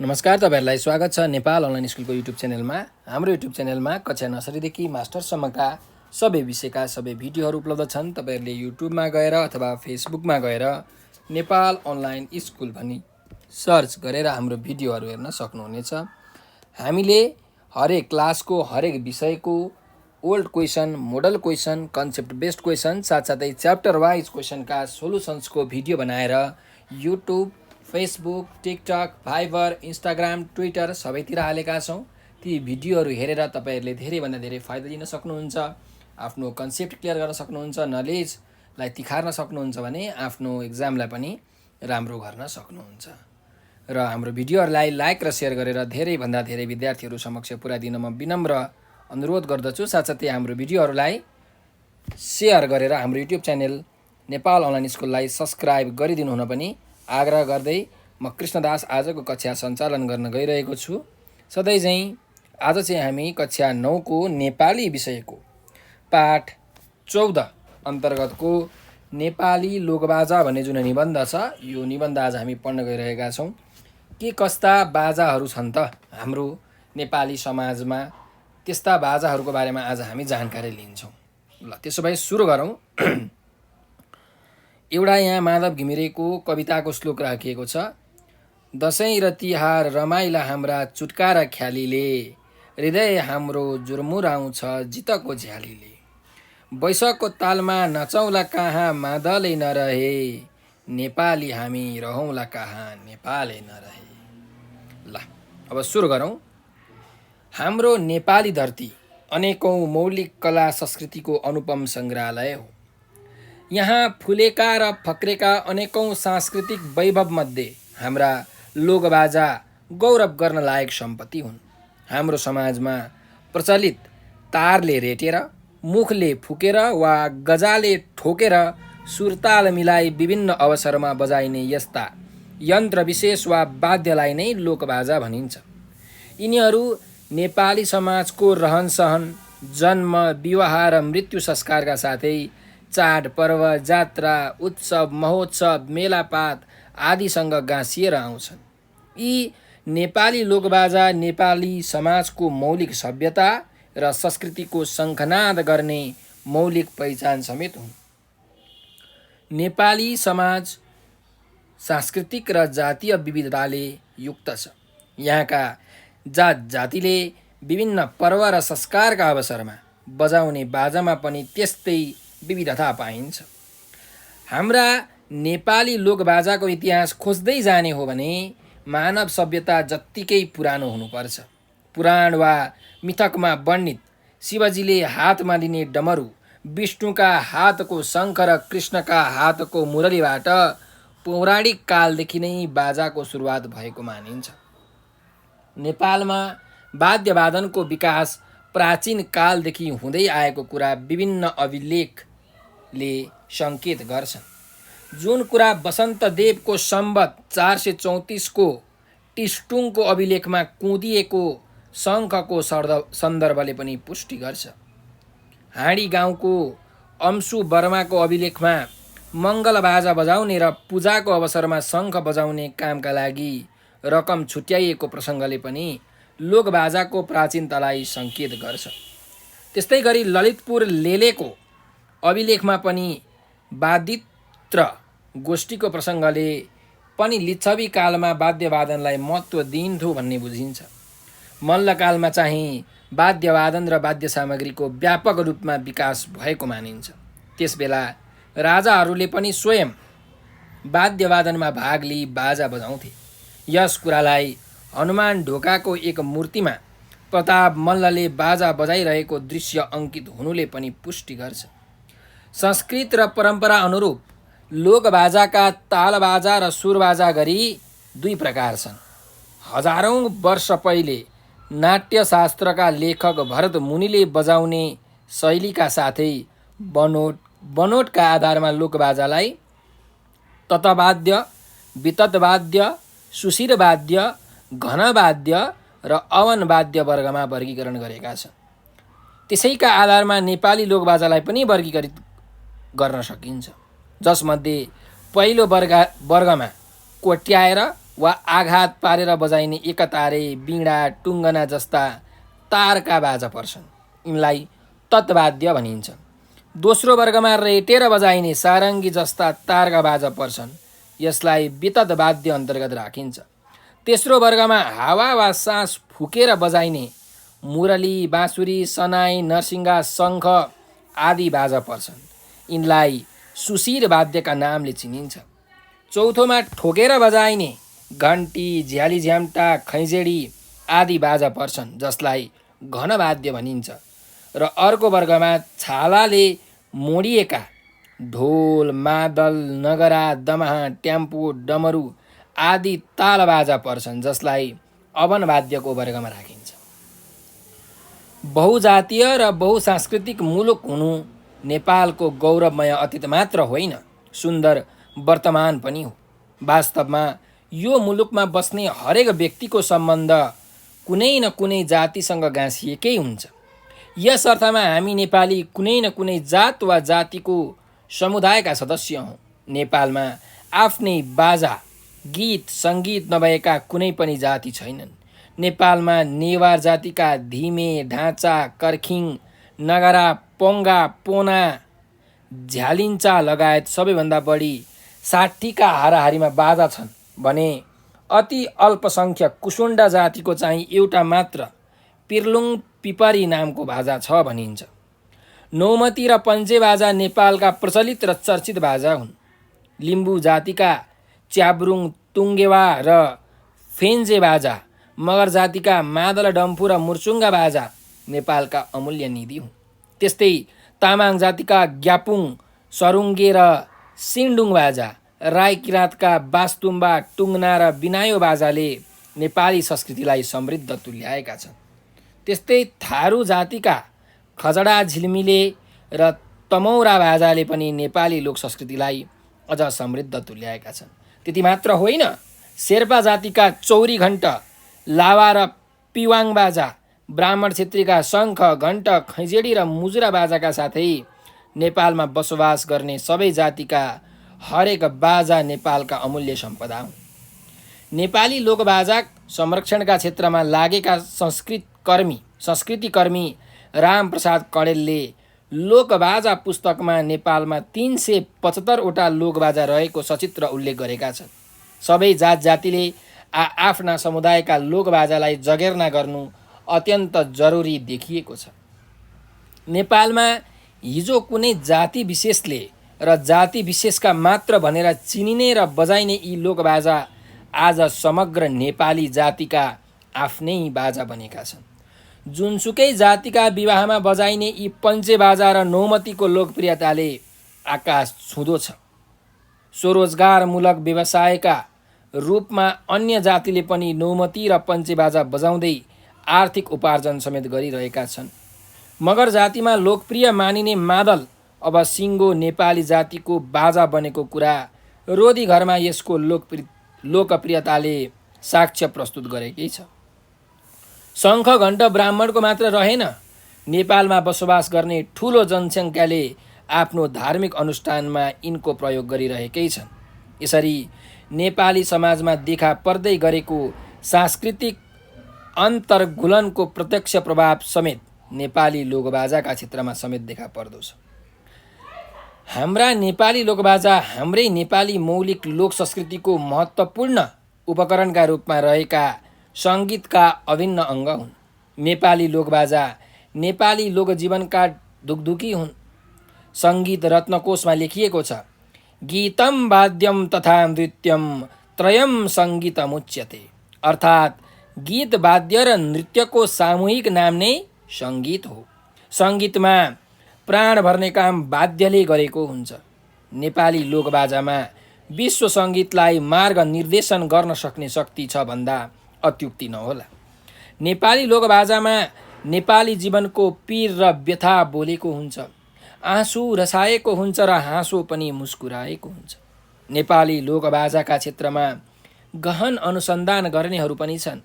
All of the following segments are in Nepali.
नमस्कार, तपाईहरुलाई स्वागत छ नेपाल अनलाइन स्कुलको युट्युब च्यानलमा। हाम्रो युट्युब च्यानलमा कक्षा नर्सरीदेखि मास्टरसम्मका सबै विषयका सबै भिडियोहरू उपलब्ध छन्। तपाईहरुले युट्युबमा गएर अथवा फेसबुकमा गएर नेपाल अनलाइन स्कुल भनी सर्च गरेर हाम्रो भिडियोहरू हेर्न सक्नुहुनेछ। हामीले हरेक क्लासको हरेक विषयको old question, model question, concept based question साथसाथै च्याप्टर वाइज क्वेसनका सोलुसन्सको भिडियो बनाएर YouTube, Facebook, TikTok, Viber, Instagram, Twitter सबैतिर हालेका छौँ। ती भिडियोहरू हेरेर तपाईहरुले धेरैभन्दा धेरै फाइदा लिन सक्नुहुन्छ, आफ्नो कन्सेप्ट क्लियर गर्न सक्नुहुन्छ, नलेजलाई तिखार्न सक्नुहुन्छ भने आफ्नो एक्जामलाई पनि राम्रो गर्न सक्नुहुन्छ। र हाम्रो भिडियोहरूलाई लाइक र सेयर गरेर धेरैभन्दा धेरै विद्यार्थीहरू समक्ष पुर्याइदिन म विनम्र अनुरोध गर्दछु। साथसाथै हाम्रो भिडियोहरूलाई सेयर गरेर हाम्रो युट्युब च्यानल नेपाल अनलाइन स्कुललाई सब्स्क्राइब गरिदिनु हुन पनि आग्रह गर्दै म कृष्णदास आजको कक्षा सञ्चालन गर्न गइरहेको छु। सधैँ चाहिँ आज चाहिँ हामी कक्षा 9 को नेपाली विषयको पाठ 14 अन्तर्गतको नेपाली लोकबाजा भन्ने जुन निबन्ध छ, यो निबन्ध आज हामी पढ्न गइरहेका छौँ। के कस्ता बाजाहरू छन् त हाम्रो नेपाली समाजमा, त्यस्ता बाजाहरूको बारेमा आज हामी जानकारी लिन्छौँ। ल त्यसो भए सुरु गरौँ। एउटा यहाँ माधव घिमिरेको कविताको श्लोक राखिएको छ। दसैँ र तिहार रमाइला हाम्रा चुटकारा ख्यालीले, हृदय हाम्रो जुर्मुराउँछ जितको झ्यालीले। बैशाखको तालमा नचौला कहाँ मादलै नरहे, नेपाली हामी रहौँला कहाँ नेपालै नरहे। ल अब सुरु गरौँ। हाम्रो नेपाली धरती अनेकौँ मौलिक कला संस्कृतिको अनुपम सङ्ग्रहालय हो। यहाँ फुलेका र फक्रेका अनेकौँ सांस्कृतिक वैभवमध्ये हाम्रा लोकबाजा गौरव गर्न लायक सम्पत्ति हुन्। हाम्रो समाजमा प्रचलित तारले रेटेर, मुखले फुकेर वा गजाले ठोकेर सुरताल मिलाई विभिन्न अवसरमा बजाइने यस्ता यन्त्र विशेष वा वाद्यलाई नै लोकबाजा भनिन्छ। यिनीहरू नेपाली समाजको रहनसहन, जन्म, विवाह र मृत्यु संस्कारका साथै चाड पर्व, जात्रा, उत्सव, महोत्सव, मेलापात आदिसँग गाँसिएर आउँछन्। यी नेपाली लोकबाजा नेपाली समाजको मौलिक सभ्यता र संस्कृतिको शङ्खनाद गर्ने मौलिक पहिचान समेत हुन्। नेपाली समाज सांस्कृतिक र जातीय विविधताले युक्त छ। यहाँका जात जातिले विभिन्न पर्व र संस्कारका अवसरमा बजाउने बाजामा पनि त्यस्तै विविधता पाइन्छ। हाम्रा नेपाली लोकबाजाको इतिहास खोज्दै जाने हो भने मानव सभ्यता जत्तिकै पुरानो हुनुपर्छ। पुराण वा मिथकमा वर्णित शिवजीले हातमा लिने डमरू, विष्णुका हातको शङ्ख र कृष्णका हातको मुरलीबाट पौराणिक कालदेखि नै बाजाको सुरुवात भएको मानिन्छ। नेपालमा वाद्यवादनको विकास प्राचीन कालदेखि हुँदै आएको कुरा विभिन्न अभिलेखले सङ्केत गर्छन्। जुन कुरा वसन्तदेवको सम्वत 434 को टिस्टुङको अभिलेखमा कुँदिएको शङ्खको सन्दर्भले पनि पुष्टि गर्छ। हाँडी गाउँको अंशु वर्माको अभिलेखमा मङ्गलबाजा बजाउने र पूजाको अवसरमा शङ्ख बजाउने कामका लागि रकम छुट्याइएको प्रसङ्गले पनि लोकबाजाको प्राचीनतालाई सङ्केत गर्छ। त्यस्तै गरी ललितपुर लेलेको अभिलेखमा पनि वादित्र गोष्ठीको प्रसङ्गले पनि लिच्छवी कालमा वाद्यवादनलाई महत्त्व दिइन्थ्यो भन्ने बुझिन्छ। मल्लकालमा चाहिँ वाद्यवादन र वाद्य सामग्रीको व्यापक रूपमा विकास भएको मानिन्छ। त्यसबेला राजाहरूले पनि स्वयं वाद्यवादनमा भाग लिई बाजा बजाउँथे। यस कुरालाई हनुमान ढोकाको एक मूर्तिमा प्रताप मल्लले बाजा बजाइरहेको दृश्य अङ्कित हुनुले पनि पुष्टि गर्छ। संस्कृत र परम्परा अनुरूप लोकबाजाका तालबाजा र सुरबाजा गरी दुई प्रकार छन्। हजारौँ वर्ष पहिले नाट्यशास्त्रका लेखक भरत मुनिले बजाउने शैलीका साथै बनोटका आधारमा लोकबाजालाई ततवाद्य, विततवाद्य, सुशिरवाद्य, घनवाद्य र अवनवाद्य वर्गमा वर्गीकरण गरेका छन्। त्यसैका आधारमा नेपाली लोकबाजालाई पनि वर्गीकृत गर्न सकिन्छ, जसमध्ये पहिलो वर्गमा कोट्याएर वा आघात पारेर बजाइने एकतारे, बीणा, टुङ्गना जस्ता तारका बाजा पर्छन्। यिनलाई तत्वाद्य भनिन्छ। दोस्रो वर्गमा रेटेर बजाइने सारङ्गी जस्ता तारका बाजा पर्छन्। यसलाई वितत वाद्य अन्तर्गत राखिन्छ। तेस्रो वर्गमा हावा वा सास फुकेर बजाइने मुरली, बाँसुरी, सनाई, नरसिङ्गा, शङ्ख आदि बाजा पर्छन्। यिनलाई सुशिर वाद्यका नामले चिनिन्छ। चौथोमा ठोकेर बजाइने घन्टी, झ्याली झ्याम्टा, खैँजेडी आदि बाजा पर्छन्, जसलाई घनवाद्य भनिन्छ। र अर्को वर्गमा छालाले मोडिएका ढोल, मादल, नगरा, दमाहा, ट्याम्पो, डमरू आदि तालबाजा पर्छन्, जसलाई अवनवाद्यको वर्गमा राखिन्छ। बहुजातीय र बहुसांस्कृतिक मुलुक हुनु नेपालको गौरवमय अतीत मात्र होइन, सुन्दर वर्तमान पनि हो। वास्तवमा यो मुलुकमा बस्ने हरेक व्यक्तिको सम्बन्ध कुनै न कुनै जातिसँग गाँसिएकै हुन्छ। यस अर्थमा हामी नेपाली कुनै न कुनै जात वा जातिको समुदायका सदस्य हौँ। नेपालमा आफ्नै बाजा, गीत, सङ्गीत नभएका कुनै पनि जाति छैनन्। नेपालमा नेवार जातिका धिमे, ढाँचा, कर्खिङ, नगरा, पोङ्गा, पोना, झ्यालिन्चा लगायत सबैभन्दा बढी 60 हाराहारीमा बाजा छन् भने अति अल्पसङ्ख्यक कुसुन्डा जातिको चाहिँ एउटा मात्र पिर्लुङ पिपरी नामको बाजा छ भनिन्छ। नौमती र पन्चे बाजा नेपालका प्रचलित र चर्चित बाजा हुन्। लिम्बू जातिका च्याब्रुङ, तुङ्गेवा र फेन्जे बाजा, मगर जातिका मादल, डम्फु र मुर्चुङ्गा बाजा नेपालका अमूल्य निधि हुन्। त्यस्तै तामाङ जातिका ग्यापुङ, सरुङ्गे र सिन्डुङ बाजा, राई किराँतका बास्तुम्बा, टुङ्ना र बिनायो बाजाले नेपाली संस्कृतिलाई समृद्ध तुल्याएका छन्। त्यस्तै थारू जातिका खजडा, झिल्मिले र तमौरा बाजाले पनि नेपाली लोक संस्कृतिलाई अझ समृद्ध तुल्याएका छन्। त्यति मात्र होइन, शेर्पा जातिका चौरी घण्ट, लावा र पिवाङ बाजा, ब्राह्मण क्षेत्रीका शङ्ख, घण्ट, खैँजेडी र मुजुरा बाजाका साथै नेपालमा बसोबास गर्ने सबै जातिका हरेक बाजा नेपालका अमूल्य सम्पदा हुन्। नेपाली लोकबाजा संरक्षणका क्षेत्रमा लागेका संस्कृतिकर्मी रामप्रसाद कँडेलले लोकबाजा पुस्तकमा नेपालमा 375वटा लोकबाजा रहेको सचित्र उल्लेख गरेका छन्। सबै जात जातिले आफ्ना समुदायका लोकबाजालाई जगेर्ना गर्नु अत्यन्त जरुरी देखिएको छ। नेपालमा हिजो कुनै जाति विशेषले र जाति विशेषका मात्र भनेर चिनिने र बजाइने यी लोकबाजा आज समग्र नेपाली जातिका आफ्नै बाजा बनेका छन्। जुनसुकै जातिका विवाहमा बजाइने यी पन्चे बाजा र नौमतीको लोकप्रियताले आकाश छुँदो छ। स्वरोजगारमूलक व्यवसायका रूपमा अन्य जातिले पनि नौमती र पन्चे बाजा बजाउँदै आर्थिक उपार्जन समेत गरिरहेका छन्। मगर जातिमा लोकप्रिय मानिने मादल अब सिङ्गो नेपाली जातिको बाजा बनेको कुरा रोदी घरमा यसको लोकप्रियताले साक्ष्य प्रस्तुत गरेकै छ। शङ्ख, घण्ट ब्राह्मणको मात्र रहेन, नेपालमा बसोबास गर्ने ठुलो जनसङ्ख्याले आफ्नो धार्मिक अनुष्ठानमा यिनको प्रयोग गरिरहेकै छन्। यसरी नेपाली समाजमा देखा पर्दै गरेको सांस्कृतिक अन्तर्घुलनको प्रत्यक्ष प्रभाव समेत नेपाली लोकबाजाका क्षेत्रमा समेत देखा पर्दो छ। हाम्रा नेपाली लोकबाजा हाम्रै नेपाली मौलिक लोक संस्कृतिको महत्त्वपूर्ण उपकरणका रूपमा रहेका सङ्गीतका अभिन्न अङ्ग हुन्। नेपाली लोकबाजा नेपाली लोकजीवनका ढुकढुकी हुन्। सङ्गीत रत्नकोशमा लेखिएको छ, गीतम वाद्यम तथा नृत्यम त्रयम सङ्गीतमुच्यते, अर्थात् गीत, वाद्य र नृत्यको सामूहिक नाम नै सङ्गीत हो। सङ्गीतमा प्राण भर्ने काम वाद्यले गरेको हुन्छ। नेपाली लोकबाजामा विश्व सङ्गीतलाई मार्ग निर्देशन गर्न सक्ने शक्ति छ भन्दा अत्युक्ति नहोला। नेपाली लोकबाजामा नेपाली जीवनको पीर र व्यथा बोलेको हुन्छ। आँसु रसाएको हुन्छ र हाँसो पनि मुस्कुराएको हुन्छ। नेपाली लोकबाजाका क्षेत्रमा गहन अनुसन्धान गर्नेहरू पनि छन्।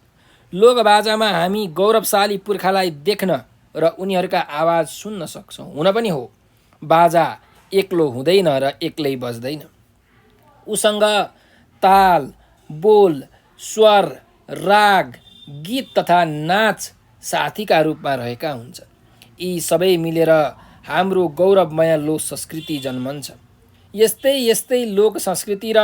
लोकबाजामा हामी गौरवशाली पुर्खालाई देख्न र उनीहरूका आवाज सुन्न सक्छौँ। हुन पनि हो, बाजा एक्लो हुँदैन र एक्लै बज्दैन। उसँग ताल, बोल, स्वर, राग, गीत तथा नाच साथीका रूपमा रहेका हुन्छन्। यी सबै मिलेर हाम्रो गौरवमय लोक संस्कृति जन्मन्छ। यस्तै यस्तै लोक संस्कृति र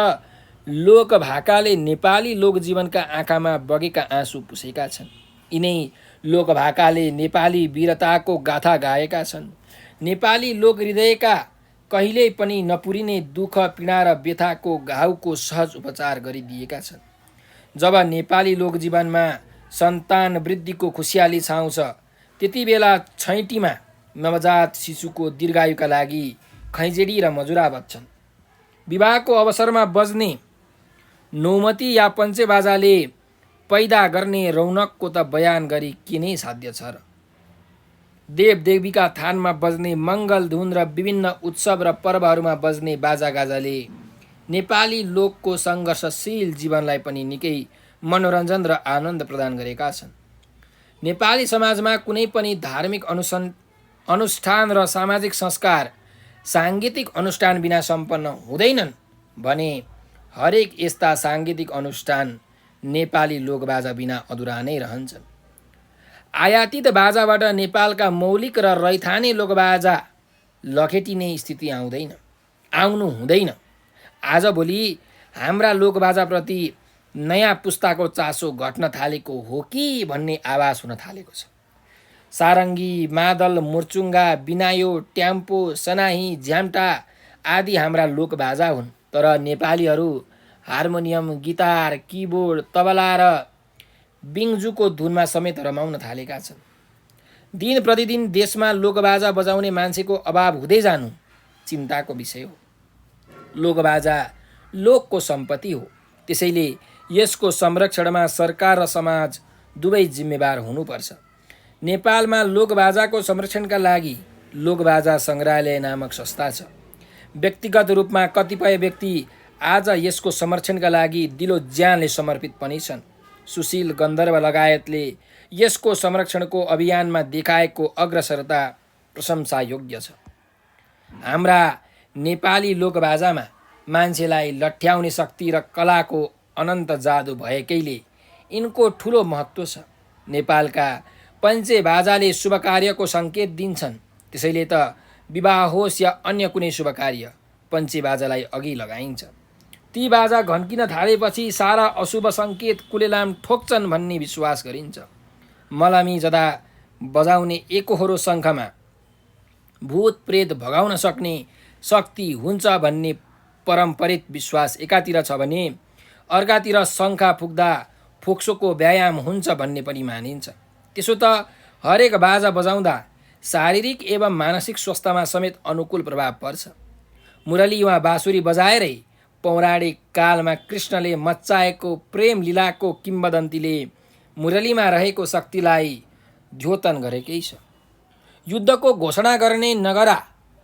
लोकभाकाले नेपाली लोकजीवनका आँखामा बगेका आँसु पुछेका छन्। यिनै लोकभाकाले नेपाली वीरताको गाथा गाएका छन्। नेपाली लोकहृदयका कहिल्यै पनि नपुरिने दुःख, पीडा र व्यथाको घाउको सहज उपचार गरिदिएका छन्। जब नेपाली लोकजीवनमा सन्तान वृद्धिको खुसियाली छाउँछ, त्यति बेला छैटीमा नवजात शिशुको दीर्घायुका लागि खैँजेडी र मजुरा बज्छन्। विवाहको अवसरमा बज्ने नौमती या पञ्चेबाजाले पैदा गर्ने रौनकको त बयान गरी के नै साध्य छ र। देवदेवीका थानमा बज्ने मङ्गल धुन र विभिन्न उत्सव र पर्वहरूमा बज्ने बाजागाजाले नेपाली लोकको सङ्घर्षशील जीवनलाई पनि निकै मनोरञ्जन र आनन्द प्रदान गरेका छन्। नेपाली समाजमा कुनै पनि धार्मिक अनुष्ठान र सामाजिक संस्कार साङ्गीतिक अनुष्ठान बिना सम्पन्न हुँदैनन् भने हरेक यस्ता साङ्गीतिक अनुष्ठान नेपाली लोकबाजा बिना अधुरा नै रहन्छन्। आयातित बाजाबाट नेपालका मौलिक र रैथाने लोकबाजा लखेटिने स्थिति आउनु हुँदैन। आजभोलि हाम्रा लोकबाजाप्रति नयाँ पुस्ताको चासो घट्न थालेको हो कि भन्ने आवाज हुन थालेको छ। सारङ्गी, मादल, मुर्चुङ्गा, बिनायो, ट्याम्पो, सनाही, झ्याम्टा आदि हाम्रा लोकबाजा हुन्। तर नेपालीहरू हार्मोनियम, गिटार, किबोर्ड, तबला र बिङ्जुको धुनमा समेत रमाउन थालेका छन्। दिन प्रतिदिन देशमा लोकबाजा बजाउने मान्छेको अभाव हुँदै जानु चिन्ताको विषय हो। लोकबाजा लोकको सम्पत्ति हो, त्यसैले यसको संरक्षणमा सरकार र समाज दुवै जिम्मेवार हुनुपर्छ। नेपालमा लोकबाजाको संरक्षणका लागि लोकबाजा सङ्ग्रहालय नामक संस्था छ। व्यक्तिगत रूपमा कतिपय व्यक्ति आज यसको संरक्षणका लागि दिलो ज्यानले समर्पित पनि छन्। सुशील गन्धर्व लगायतले यसको संरक्षणको अभियानमा देखाएको अग्रसरता प्रशंसायोग्य छ। हाम्रा नेपाली लोकबाजामा मान्छेलाई लठ्याउने शक्ति र कलाको अनन्त जादु भएकैले यिनको ठुलो महत्त्व छ। नेपालका पञ्चेबाजाले शुभ कार्यको सङ्केत दिन्छन्, त्यसैले त विवाह होस् या अन्य कुनै शुभ कार्य पञ्चेबाजालाई अघि लगाइन्छ। ती बाजा घन्किन थालेपछि सारा अशुभ सङ्केत कुलेलाम ठोक्छन् भन्ने विश्वास गरिन्छ। मलामी जदा बजाउने एकहोरो शङ्खमा भूत प्रेत भगाउन सक्ने शक्ति हुन्छ भन्ने परम्परित विश्वास एकातिर छ भने अर्कातिर शङ्खा फुक्दा फोक्सोको व्यायाम हुन्छ भन्ने पनि मानिन्छ। त्यसो त हरेक बाजा बजाउँदा शारीरिक एवं मानसिक स्वास्थ्यमा समेत अनुकूल प्रभाव पर्छ। मुरली वा बाँसुरी बजाएरै पौराणिक कालमा कृष्णले मच्चाएको प्रेम लीलाको किम्वदन्तीले मुरलीमा रहेको शक्तिलाई द्योतन गरेकै छ। युद्धको घोषणा गर्ने नगरा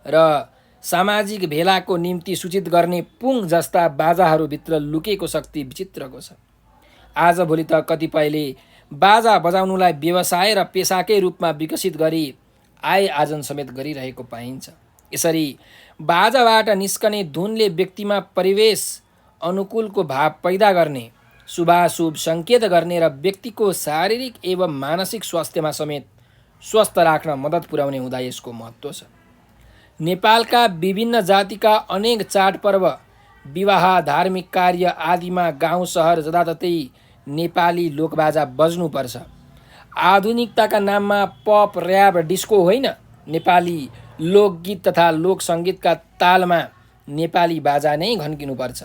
र सामाजिक भेलाको निम्ति सूचित गर्ने पुङ जस्ता बाजाहरूभित्र लुकेको शक्ति विचित्रको छ। आजभोलि त कतिपयले बाजा बजाउनुलाई व्यवसाय र पेसाकै रूपमा विकसित गरी आय आर्जन समेत गरिरहेको पाइन्छ। यसरी बाजाबाट निस्कने धुनले व्यक्तिमा परिवेश अनुकूलको भाव पैदा गर्ने, शुभाशुभ सङ्केत गर्ने र व्यक्तिको शारीरिक एवं मानसिक स्वास्थ्यमा समेत स्वस्थ राख्न मद्दत पुर्याउने हुँदा यसको महत्त्व छ। नेपालका विभिन्न जातिका अनेक चाडपर्व, विवाह, धार्मिक कार्य आदिमा गाउँ सहर जताततै नेपाली लोकबाजा बज्नुपर्छ। आधुनिकताका नाममा पप, र्याप, डिस्को होइन, नेपाली लोकगीत तथा लोकसङ्गीतका तालमा नेपाली बाजा नै घन्किनुपर्छ।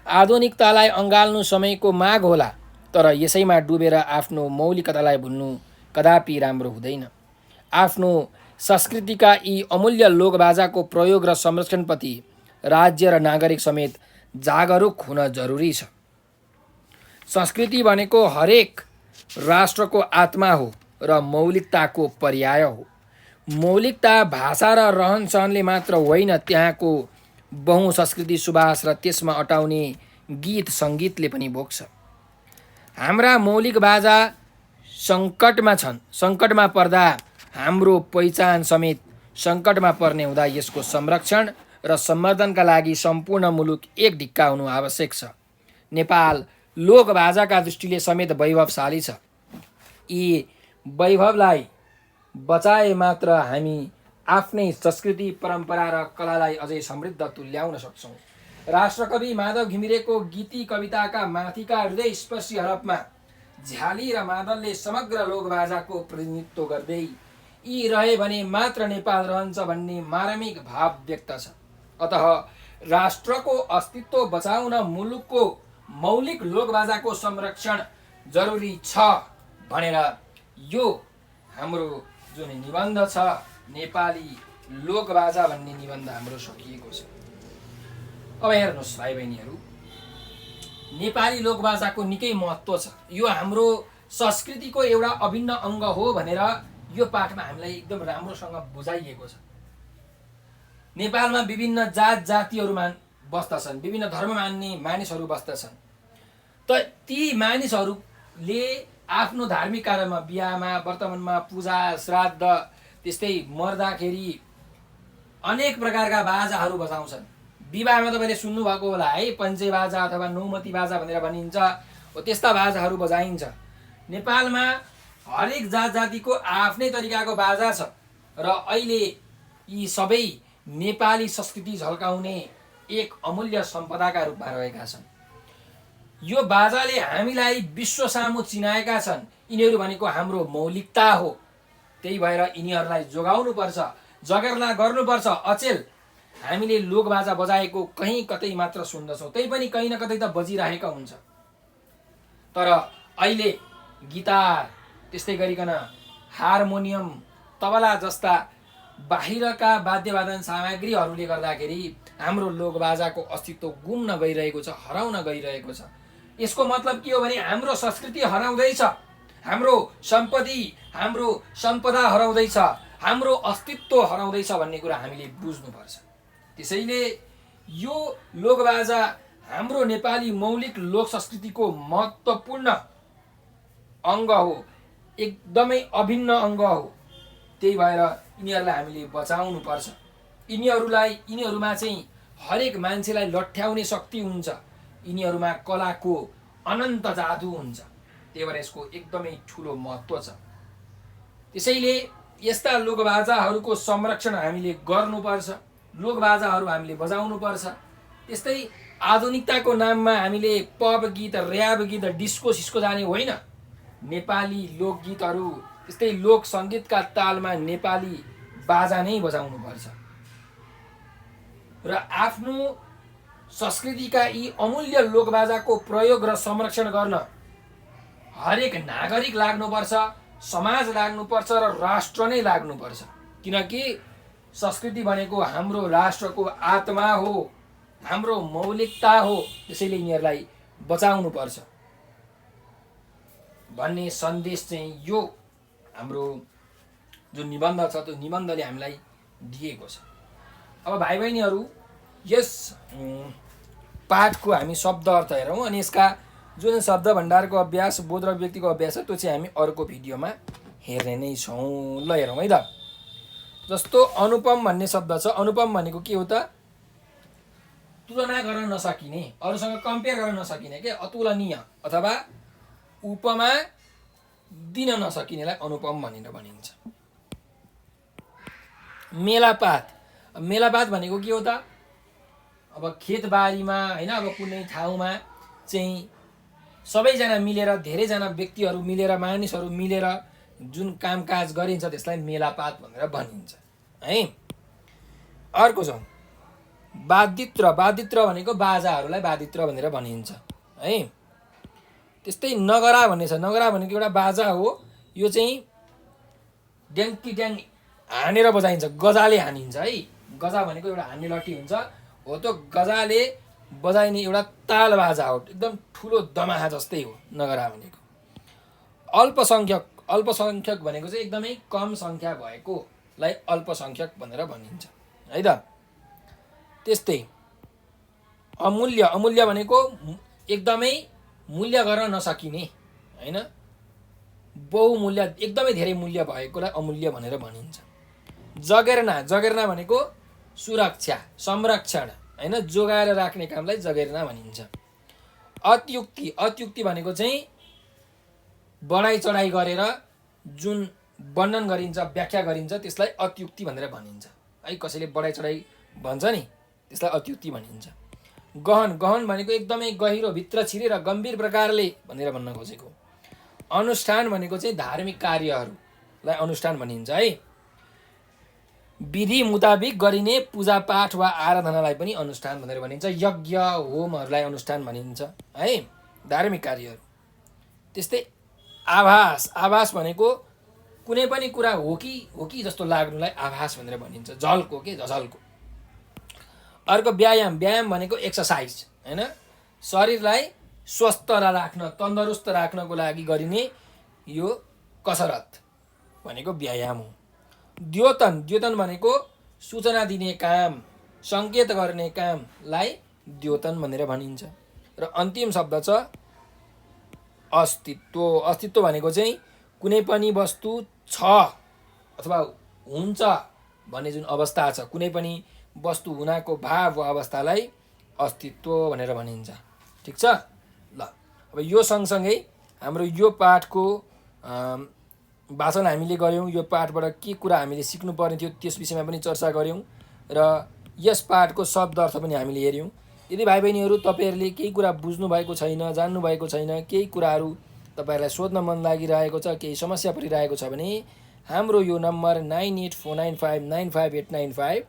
आधुनिकतालाई अँगाल्नु समयको माग होला, तर यसैमा डुबेर आफ्नो मौलिकतालाई भुल्नु कदापि राम्रो हुँदैन। आफ्नो संस्कृतिका यी अमूल्य लोकबाजाको प्रयोग र संरक्षणप्रति राज्य र नागरिक समेत जागरुक हुन जरुरी छ। संस्कृति भनेको हरेक राष्ट्रको आत्मा हो र मौलिकताको पर्याय हो। मौलिकता भाषा र रहनसहनले मात्र होइन, त्यहाँको बहुसंस्कृति सुवास र त्यसमा अटाउने गीत सङ्गीतले पनि बोक्छ। हाम्रा मौलिक बाजा सङ्कटमा छन्। सङ्कटमा पर्दा हाम्रो पहिचान समेत सङ्कटमा पर्ने हुँदा यसको संरक्षण र सम्वर्धनका लागि सम्पूर्ण मुलुक एक ढिक्का हुनु आवश्यक छ। नेपाल लोकबाजाका दृष्टिले समेत वैभवशाली छ। यी वैभवलाई बचाए मात्र हामी आफ्नै संस्कृति परम्परा र कलालाई अझै समृद्ध तुल्याउन सक्छौँ। राष्ट्रकवि माधव घिमिरेको गीती कविताका माथिका हृदयस्पर्शी हरफमा झ्याली र मादलले समग्र लोकबाजाको प्रतिनिधित्व गर्दै यी रहे भने मात्र नेपाल रहन्छ भन्ने मार्मिक भाव व्यक्त छ। अतः राष्ट्रको अस्तित्व बचाउन मुलुकको मौलिक लोकबाजाको संरक्षण जरुरी छ भनेर यो हाम्रो जुन निबन्ध छ नेपाली लोकबाजा भन्ने निबन्ध हाम्रो सकिएको छ। अब हेर्नुहोस् भाइ बहिनीहरू, नेपाली लोकबाजाको निकै महत्त्व छ। यो हाम्रो संस्कृतिको एउटा अभिन्न अङ्ग हो भनेर यो पाठमा हामीलाई एकदम राम्रोसँग बुझाइएको छ। नेपालमा विभिन्न जात जातिहरू बस्दछन्, विभिन्न धर्म मान्ने मानिसहरू बस्दछन्। त ती मानिसहरूले आफ्नो धार्मिक कार्यमा, बिहामा, वर्तमानमा, पूजा श्राद्ध, त्यस्तै मर्दाखेरि अनेक प्रकारका बाजाहरू बजाउँछन्। विवाहमा तपाईँले सुन्नुभएको होला है, पञ्चे बाजा अथवा नौमती बाजा भनेर भनिन्छ, हो त्यस्ता बाजाहरू बजाइन्छ। नेपालमा हरेक जात जातिको आफ्नै तरिकाको बाजा छ र अहिले यी सबै नेपाली संस्कृति झल्काउने एक अमूल्य सम्पदाका रूपमा रहेका छन्। यो बाजाले हामीलाई विश्व सामु चिनाएका छन्। यिनीहरू भनेको हाम्रो मौलिकता हो। त्यही भएर यिनीहरूलाई जोगाउनुपर्छ, जगेर्ना गर्नुपर्छ। अचेल हामीले लोकबाजा बजाएको कहीँ कतै मात्र सुन्दछौँ, त्यही पनि कहीँ न कतै त बजिरहेका हुन्छ। तर अहिले गिटार, त्यस्तै गरिकन हार्मोनियम, तबला जस्ता बाहिरका वाद्यवादन सामग्रीहरूले गर्दाखेरि हाम्रो लोकबाजाको अस्तित्व गुम्न गइरहेको छ, हराउन गइरहेको छ। यसको मतलब के हो भने हाम्रो संस्कृति हराउँदैछ, हाम्रो सम्पत्ति, हाम्रो सम्पदा हराउँदैछ, हाम्रो अस्तित्व हराउँदैछ भन्ने कुरा हामीले बुझ्नुपर्छ। त्यसैले यो लोकबाजा हाम्रो नेपाली मौलिक लोक संस्कृतिको महत्त्वपूर्ण अङ्ग हो, एकदमै अभिन्न अङ्ग हो। त्यही भएर यिनीहरूलाई हामीले बचाउनु पर्छ। यिनीहरूमा चाहिँ हरेक मान्छेलाई लट्ठ्याउने शक्ति हुन्छ। यिनीहरूमा कलाको अनन्त जादु हुन्छ। त्यही भएर यसको एकदमै ठुलो महत्त्व छ। त्यसैले यस्ता लोकबाजाहरूको संरक्षण हामीले गर्नुपर्छ, लोकबाजाहरू हामीले बजाउनुपर्छ। त्यस्तै आधुनिकताको नाममा हामीले पप गीत, र्याप गीत, डिस्को सिस्को जाने होइन। नेपाली लोकगीतहरू, त्यस्तै लोक सङ्गीतका तालमा नेपाली बाजा नै बजाउनुपर्छ र आफ्नो संस्कृतिका यी अमूल्य लोकबाजाको प्रयोग र संरक्षण गर्न हरेक नागरिक लाग्नुपर्छ, समाज लाग्नुपर्छ र राष्ट्र नै लाग्नुपर्छ। किनकि संस्कृति भनेको हाम्रो राष्ट्रको आत्मा हो, हाम्रो मौलिकता हो। त्यसैले यिनीहरूलाई बचाउनुपर्छ भन्ने सन्देश चाहिँ यो हाम्रो जुन निबन्ध छ त्यो निबन्धले हामीलाई दिएको छ। अब भाइ बहिनीहरू, यस पाठको हामी शब्द अर्थ हेरौँ अनि यसका जुन शब्द भण्डारको अभ्यास, बोध र व्यक्तिको अभ्यास छ त्यो चाहिँ हामी अर्को भिडियोमा हेर्ने नै छौँ। ल हेरौँ है त। जस्तो अनुपम भन्ने शब्द छ। अनुपम भनेको के हो त? तुलना गर्न नसकिने, अरूसँग कम्पेयर गर्न नसकिने के, अतुलनीय अथवा उपमा दिन नसकिनेलाई अनुपम भनेर भनिन्छ। मेलापात, मेलापात भनेको के हो त? अब खेतबारीमा होइन, अब कुनै ठाउँमा चाहिँ सबैजना मिलेर, धेरैजना व्यक्तिहरू मिलेर, मानिसहरू मिलेर जुन कामकाज गरिन्छ त्यसलाई मेलापात भनेर भनिन्छ है। अर्को छ वादित्र। वादित्र भनेको बाजाहरूलाई वादित्र भनेर भनिन्छ है। त्यस्तै नगरा भन्ने छ। नगरा भनेको एउटा बाजा हो। यो चाहिँ ड्याङ्की ड्याङ हानेर बजाइन्छ, गजाले हानिन्छ है। गजा भनेको एउटा हान्ने लट्ठी हुन्छ, हो त्यो गजाले बजाइने एउटा ताल बाजा हो। एकदम ठुलो दमाहा जस्तै हो नगरा भनेको। अल्पसङ्ख्यक, अल्पसङ्ख्यक भनेको चाहिँ एकदमै कम सङ्ख्या भएकोलाई अल्पसङ्ख्यक भनेर भनिन्छ है त। त्यस्तै अमूल्य, अमूल्य भनेको एकदमै मूल्य गर्न नसकिने होइन, बहुमूल्य, एकदमै धेरै मूल्य भएकोलाई अमूल्य भनेर भनिन्छ। जगेर्ना, जगेर्ना भनेको सुरक्षा, संरक्षण होइन, जोगाएर राख्ने कामलाई जगेर्ना भनिन्छ। अत्युक्ति भनेको चाहिँ बढाइ चढाइ गरेर जुन वर्णन गरिन्छ, व्याख्या गरिन्छ, त्यसलाई अत्युक्ति भनेर भनिन्छ है। कसैले बढाइ चढाइ भन्छ नि, त्यसलाई अत्युक्ति भनिन्छ। गहन भनेको एकदमै गहिरो, भित्र छिरेर गम्भीर प्रकारले भनेर भन्न खोजेको। अनुष्ठान भनेको चाहिँ धार्मिक कार्यहरूलाई अनुष्ठान भनिन्छ है। विधि मुताबिक गरिने पूजापाठ वा आराधनालाई पनि अनुष्ठान भनेर भनिन्छ। यज्ञ होमहरूलाई अनुष्ठान भनिन्छ है, धार्मिक कार्यहरू। त्यस्तै आभास भनेको कुनै पनि कुरा हो कि जस्तो लाग्नुलाई आभास भनेर भनिन्छ, झल्को। अर्को व्यायाम भनेको एक्सर्साइज हैन, शरीरलाई स्वस्थ राख्न, तन्दुरुस्त राख्नको लागि गरिने यो कसरत भनेको व्यायाम हो। द्योतन भनेको सूचना दिने काम, सङ्केत गर्ने कामलाई द्योतन भनेर भनिन्छ। र अन्तिम शब्द छ अस्तित्व भनेको चाहिँ कुनै पनि वस्तु छ अथवा हुन्छ भन्ने जुन अवस्था छ, कुनै पनि वस्तु हुनाको भाव वा अवस्थालाई अस्तित्व भनेर भनिन्छ। ठिक छ ल। अब यो सँगसँगै हाम्रो यो पाठको वाचन हामीले गऱ्यौँ। यो पाठबाट के कुरा हामीले सिक्नुपर्ने थियो त्यस विषयमा पनि चर्चा गऱ्यौँ र यस पाठको शब्द अर्थ पनि हामीले हेऱ्यौँ। यदि भाइ बहिनीहरू तपाईँहरूले केही कुरा बुझ्नु भएको छैन, जान्नु भएको छैन, केही कुराहरू तपाईँहरूलाई सोध्न मन लागिरहेको छ, केही समस्या परिरहेको छ भने हाम्रो यो नम्बर 9849595895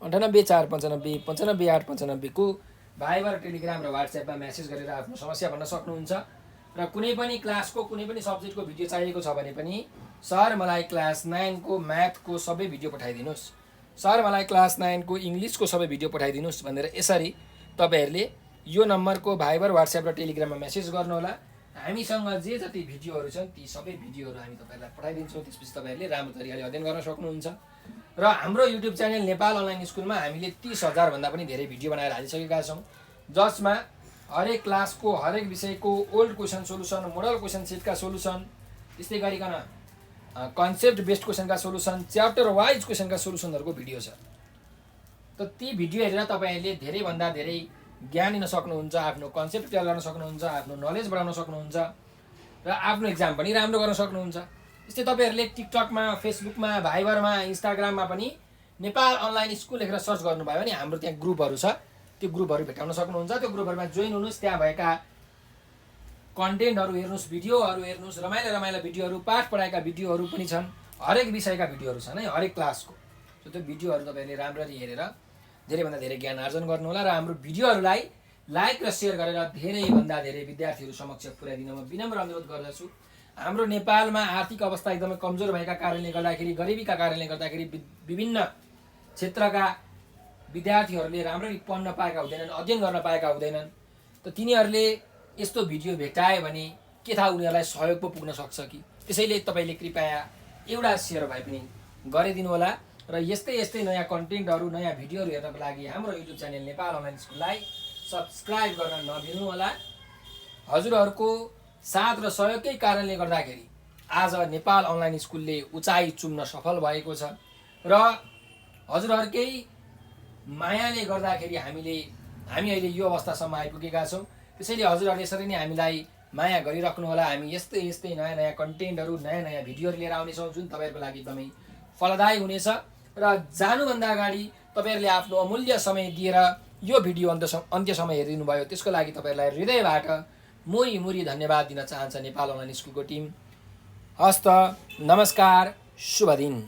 9845955895 को भाइबर, टेलिग्राम र व्हाट्सएपमा मेसेज गरेर आफ्नो समस्या भन्न सक्नुहुन्छ। र कुनै पनि क्लासको कुनै पनि सब्जेक्टको भिडियो चाहिएको छ भने पनि सर मलाई क्लास 9 को म्याथको सबै भिडियो पठाइदिनुहोस्, सर मलाई क्लास 9 को इङ्ग्लिसको सबै भिडियो पठाइदिनुहोस् भनेर यसरी तपाईँहरूले यो नम्बरको भाइबर, व्हाट्सएप र टेलिग्राममा मेसेज गर्नुहोला। हामीसँग जे जति भिडियोहरू छन् ती सबै भिडियोहरू हामी तपाईँहरूलाई पठाइदिन्छौँ। त्यसपछि तपाईँहरूले राम्रो तरिकाले अध्ययन गर्न सक्नुहुन्छ। र हाम्रो युट्युब च्यानल नेपाल अनलाइन स्कुलमा हामीले 30,000 भन्दा पनि धेरै भिडियो बनाएर हालिसकेका छौँ, जसमा हरेक क्लासको हरेक विषयको old question solution, model question सेटका सोलुसन, त्यस्तै गरिकन कन्सेप्ट बेस्ड क्वेसनका सोलुसन, च्याप्टर वाइज क्वेसनका सोलुसनहरूको भिडियो छ। त ती भिडियो हेरेर तपाईँहरूले धेरैभन्दा धेरै ज्ञान लिन सक्नुहुन्छ, आफ्नो कन्सेप्ट क्लियर गर्न सक्नुहुन्छ, आफ्नो नलेज बढाउन सक्नुहुन्छ र आफ्नो एक्जाम पनि राम्रो गर्न सक्नुहुन्छ। त्यस्तै तपाईँहरूले टिकटकमा, फेसबुकमा, भाइबरमा, इन्स्टाग्राममा पनि नेपाल अनलाइन स्कुल लेखेर सर्च गर्नुभयो भने हाम्रो त्यहाँ ग्रुपहरू छ, त्यो ग्रुपहरू भेटाउन सक्नुहुन्छ। त्यो ग्रुपहरूमा जोइन हुनुहोस्, त्यहाँ भएका कन्टेन्टहरू हेर्नुहोस्, भिडियोहरू हेर्नुहोस्, रमाइला भिडियोहरू, पाठ पढाएका भिडियोहरू पनि छन्, हरेक विषयका भिडियोहरू छन् है, हरेक क्लासको। त्यो भिडियोहरू तपाईँहरूले राम्ररी हेरेर धेरैभन्दा धेरै ज्ञान आर्जन गर्नुहोला र हाम्रो भिडियोहरूलाई लाइक र सेयर गरेर धेरैभन्दा धेरै विद्यार्थीहरू समक्ष पुर्याइदिन म विनम्र अनुरोध गर्दछु। हाम्रो नेपालमा आर्थिक अवस्था एकदमै कमजोर भएका कारणले गर्दाखेरि, गरिबीका कारणले गर्दाखेरि विभिन्न क्षेत्रका विद्यार्थीहरूले राम्ररी पढ्न पाएका हुँदैनन्, अध्ययन गर्न पाएका हुँदैनन्। त तिनीहरूले यस्तो भिडियो भेटायो भने के थाहा उनीहरूलाई सहयोग पो पुग्न सक्छ कि। त्यसैले तपाईँले कृपया एउटा सेयर भए पनि गरिदिनु होला र यस्तै नयाँ कन्टेन्टहरू, नयाँ भिडियोहरू हेर्नको लागि हाम्रो युट्युब च्यानल नेपाल अनलाइन स्कुललाई सब्सक्राइब गर्न नबिर्नु होला। हजुरहरूको साथ र सहयोगकै कारणले गर्दाखेरि आज नेपाल अनलाइन स्कुलले उचाइ चुम्न सफल भएको छ र हजुरहरूकै मायाले गर्दाखेरि हामी अहिले यो अवस्थासम्म आइपुगेका छौँ। त्यसैले हजुरहरूले यसरी नै हामीलाई माया गरिराख्नु होला। हामी यस्तै नयाँ कन्टेन्टहरू, नयाँ भिडियोहरू लिएर आउनेछौँ जुन तपाईँहरूको लागि एकदमै फलदायी हुनेछ। र जानुभन्दा अगाडि तपाईँहरूले आफ्नो अमूल्य समय दिएर यो भिडियो अन्त्यसम्म हेरिदिनु भयो, त्यसको लागि तपाईँहरूलाई हृदयबाट मुरी धन्यवाद दिन चाहन्छ नेपाल अनलाइन स्कुलको टिम। हस्त, नमस्कार, शुभ दिन।